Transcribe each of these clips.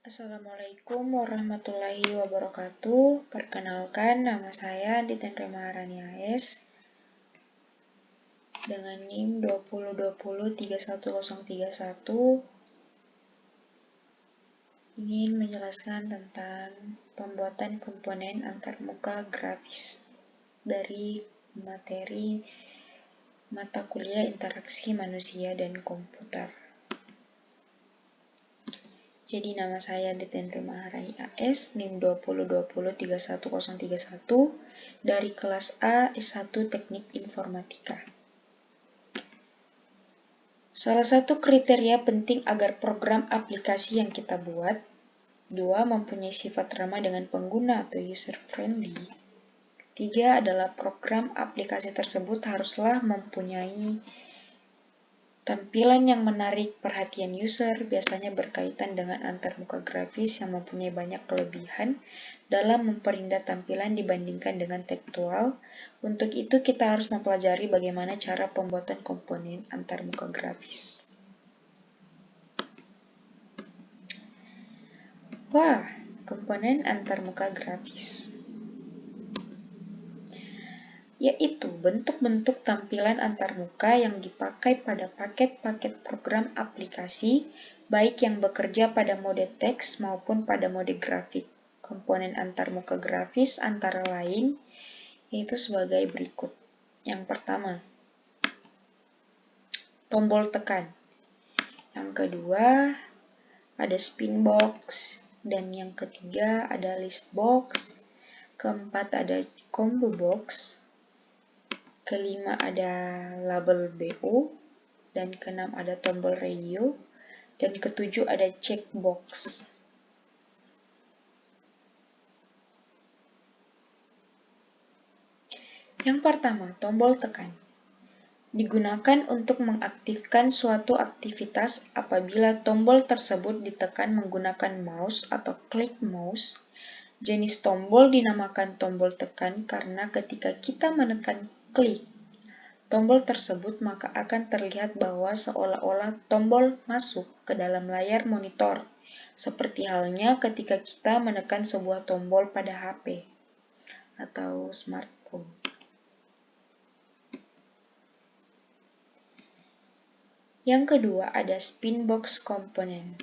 Assalamualaikum warahmatullahi wabarakatuh. Perkenalkan, nama saya Ditendra Maharani AS dengan NIM 20203131 ingin menjelaskan tentang pembuatan komponen antarmuka grafis dari materi mata kuliah interaksi manusia dan komputer. Jadi nama saya Ditendra Maharani AS, NIM 20203131 dari kelas A S1 Teknik Informatika. Salah satu kriteria penting agar program aplikasi yang kita buat, 2. Mempunyai sifat ramah dengan pengguna atau user friendly. 3. Adalah program aplikasi tersebut haruslah mempunyai tampilan yang menarik perhatian user, biasanya berkaitan dengan antarmuka grafis yang mempunyai banyak kelebihan dalam memperindah tampilan dibandingkan dengan tekstual. Untuk itu kita harus mempelajari bagaimana cara pembuatan komponen antarmuka grafis. Komponen antarmuka grafis yaitu bentuk-bentuk tampilan antarmuka yang dipakai pada paket-paket program aplikasi, baik yang bekerja pada mode teks maupun pada mode grafik. Komponen antarmuka grafis antara lain yaitu sebagai berikut. Yang pertama, tombol tekan. Yang kedua, ada spin box. Dan yang ketiga, ada list box. Keempat, ada combo box. Kelima ada label BO, dan keenam ada tombol radio, dan ketujuh ada checkbox. Yang pertama, tombol tekan. Digunakan untuk mengaktifkan suatu aktivitas apabila tombol tersebut ditekan menggunakan mouse atau klik mouse. Jenis tombol dinamakan tombol tekan karena ketika kita menekan klik tombol tersebut maka akan terlihat bahwa seolah-olah tombol masuk ke dalam layar monitor, seperti halnya ketika kita menekan sebuah tombol pada HP atau smartphone. Yang kedua ada spin box komponen.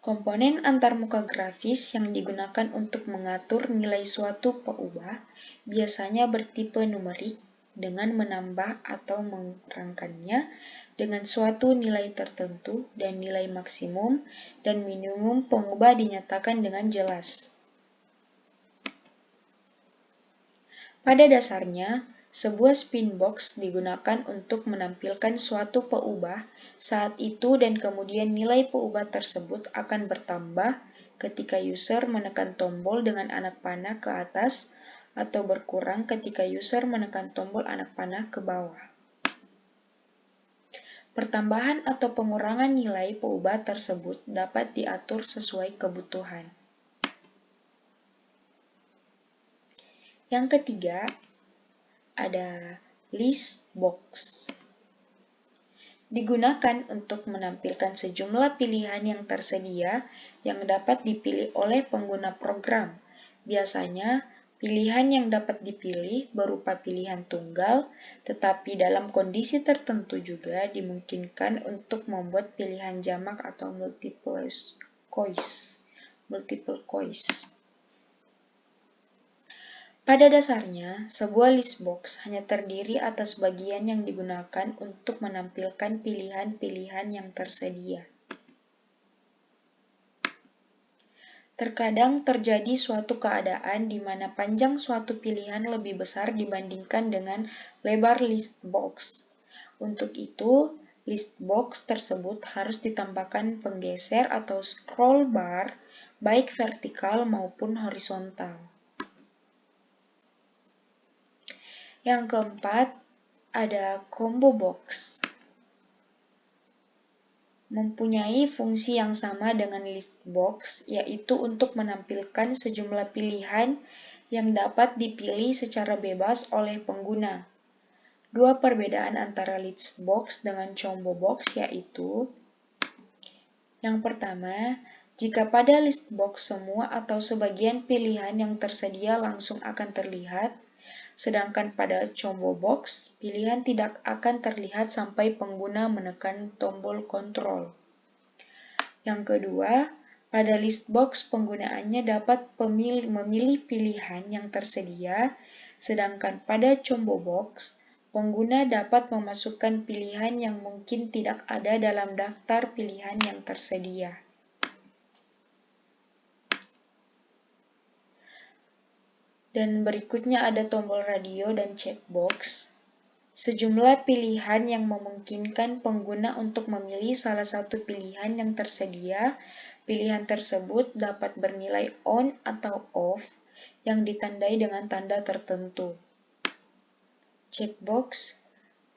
Komponen antarmuka grafis yang digunakan untuk mengatur nilai suatu peubah biasanya bertipe numerik dengan menambah atau mengurangkannya dengan suatu nilai tertentu dan nilai maksimum dan minimum pengubah dinyatakan dengan jelas. Pada dasarnya, sebuah spin box digunakan untuk menampilkan suatu peubah saat itu dan kemudian nilai peubah tersebut akan bertambah ketika user menekan tombol dengan anak panah ke atas atau berkurang ketika user menekan tombol anak panah ke bawah. Pertambahan atau pengurangan nilai peubah tersebut dapat diatur sesuai kebutuhan. Yang ketiga, ada list box. Digunakan untuk menampilkan sejumlah pilihan yang tersedia yang dapat dipilih oleh pengguna program. Biasanya, pilihan yang dapat dipilih berupa pilihan tunggal, tetapi dalam kondisi tertentu juga dimungkinkan untuk membuat pilihan jamak atau multiple choice. Pada dasarnya, sebuah list box hanya terdiri atas bagian yang digunakan untuk menampilkan pilihan-pilihan yang tersedia. Terkadang terjadi suatu keadaan di mana panjang suatu pilihan lebih besar dibandingkan dengan lebar list box. Untuk itu, list box tersebut harus ditambahkan penggeser atau scroll bar, baik vertikal maupun horizontal. Yang keempat, ada combo box. Mempunyai fungsi yang sama dengan list box, yaitu untuk menampilkan sejumlah pilihan yang dapat dipilih secara bebas oleh pengguna. Dua perbedaan antara list box dengan combo box yaitu: yang pertama, Jika pada list box semua atau sebagian pilihan yang tersedia langsung akan terlihat, sedangkan pada combo box, pilihan tidak akan terlihat sampai pengguna menekan tombol kontrol. Yang kedua, pada list box penggunaannya dapat memilih pilihan yang tersedia, sedangkan pada combo box, pengguna dapat memasukkan pilihan yang mungkin tidak ada dalam daftar pilihan yang tersedia. Dan berikutnya ada tombol radio dan checkbox. Sejumlah pilihan yang memungkinkan pengguna untuk memilih salah satu pilihan yang tersedia. Pilihan tersebut dapat bernilai on atau off yang ditandai dengan tanda tertentu. Checkbox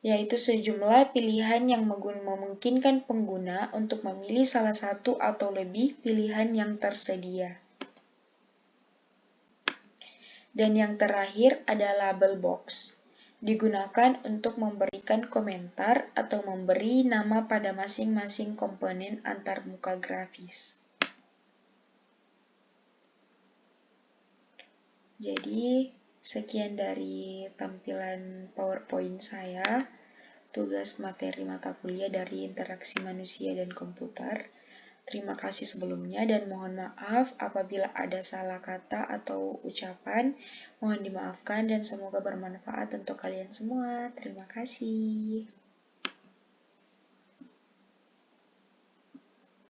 yaitu sejumlah pilihan yang memungkinkan pengguna untuk memilih salah satu atau lebih pilihan yang tersedia. Dan yang terakhir ada label box. Digunakan untuk memberikan komentar atau memberi nama pada masing-masing komponen antarmuka grafis. Jadi, sekian dari tampilan PowerPoint saya, tugas materi mata kuliah dari interaksi manusia dan komputer. Terima kasih sebelumnya dan mohon maaf apabila ada salah kata atau ucapan. Mohon dimaafkan dan semoga bermanfaat untuk kalian semua. Terima kasih.